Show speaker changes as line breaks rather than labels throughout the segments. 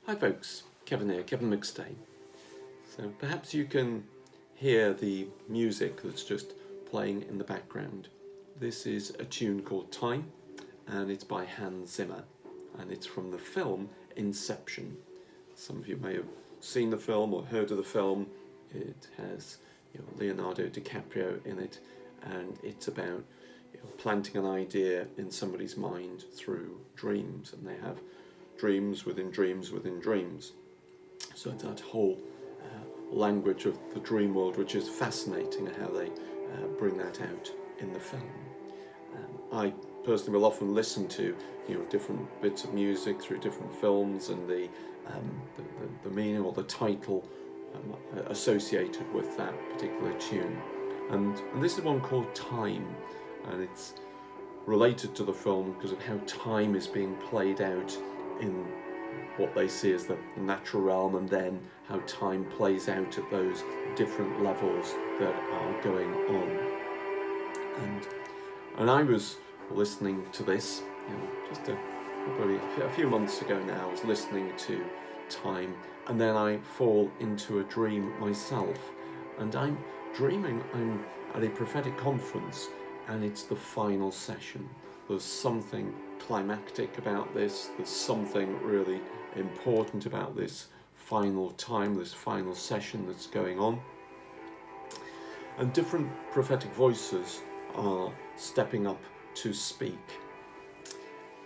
Hi folks, Kevin here, Kevin McStay. So perhaps you can hear the music that's just playing in the background. This is a tune called Time, and it's by Zimmer, and it's from the film Inception. Some of you may have seen the film or heard of the film. It has Leonardo DiCaprio in it, and it's about planting an idea in somebody's mind through dreams, and they have dreams within dreams within dreams. So it's that whole language of the dream world, which is fascinating, how they bring that out in the film. I personally will often listen to different bits of music through different films, and the meaning or the title associated with that particular tune. And this is one called Time, and it's related to the film because of how time is being played out in what they see as the natural realm, and then how time plays out at those different levels that are going on. And I was listening to this just probably a few months ago now. I was listening to Time, and then I fall into a dream myself, and I'm dreaming I'm at a prophetic conference, and it's the final session. There's something climactic about this. There's something really important about this final time, this final session that's going on. And different prophetic voices are stepping up to speak.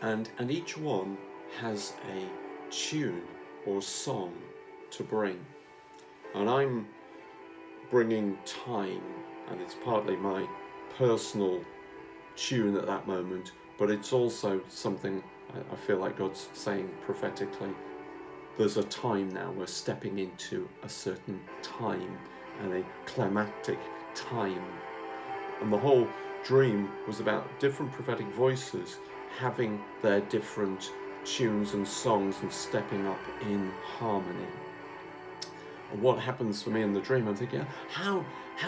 And each one has a tune or song to bring. And I'm bringing Time, and it's partly my personal tune at that moment, but it's also something I feel like God's saying prophetically. There's a time now, we're stepping into a certain time, and a climactic time. And the whole dream was about different prophetic voices having their different tunes and songs and stepping up in harmony. And what happens for me in the dream, I'm thinking, how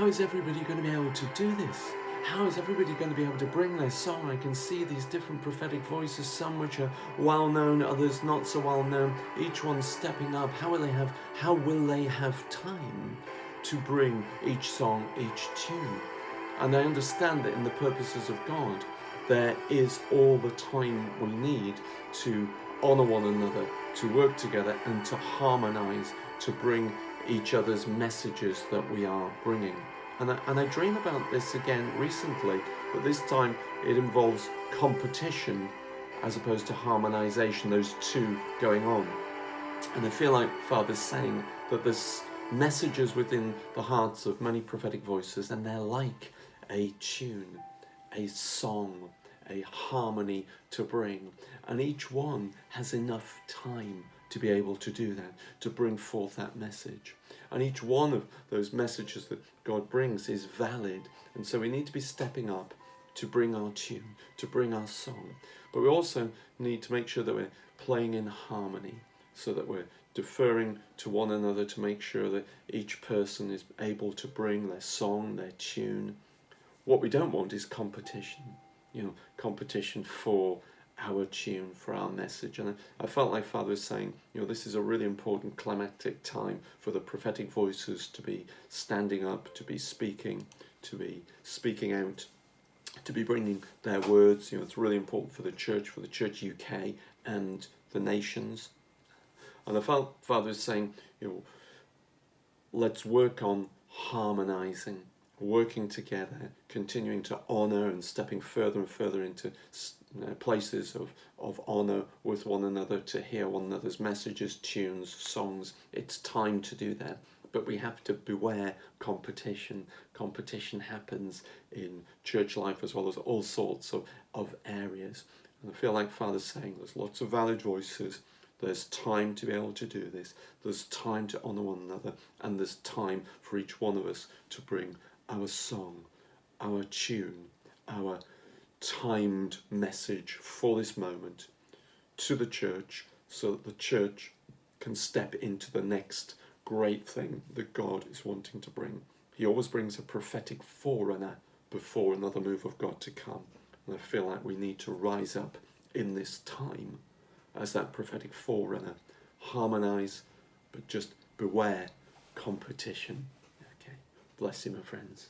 is everybody going to be able to do this? How is everybody going to be able to bring their song? I can see these different prophetic voices, some which are well known, others not so well known, each one stepping up. How will they have time to bring each song, each tune? And I understand that in the purposes of God, there is all the time we need to honour one another, to work together, and to harmonise, to bring each other's messages that we are bringing. And I dream about this again recently, but this time it involves competition as opposed to harmonisation, those two going on. And I feel like Father's saying that there's messages within the hearts of many prophetic voices, and they're like a tune, a song, a harmony to bring. And each one has enough time to be able to do that, to bring forth that message. And each one of those messages that God brings is valid. And so we need to be stepping up to bring our tune, to bring our song. But we also need to make sure that we're playing in harmony, so that we're deferring to one another to make sure that each person is able to bring their song, their tune. What we don't want is competition, competition for our tune, for our message. And I felt like Father was saying, this is a really important climactic time for the prophetic voices to be standing up, to be speaking out, to be bringing their words. It's really important for the Church UK and the nations. And I felt Father was saying, let's work on harmonising, working together, continuing to honour and stepping further and further into places of honour with one another, to hear one another's messages, tunes, songs. It's time to do that. But we have to beware competition. Competition happens in church life as well as all sorts of areas. And I feel like Father's saying there's lots of valid voices. There's time to be able to do this. There's time to honour one another. And there's time for each one of us to bring our song, our tune, our timed message for this moment to the church, so that the church can step into the next great thing that God is wanting to bring. He always brings a prophetic forerunner before another move of God to come. And I feel like we need to rise up in this time as that prophetic forerunner, harmonise, but just beware competition. Okay, bless you, my friends.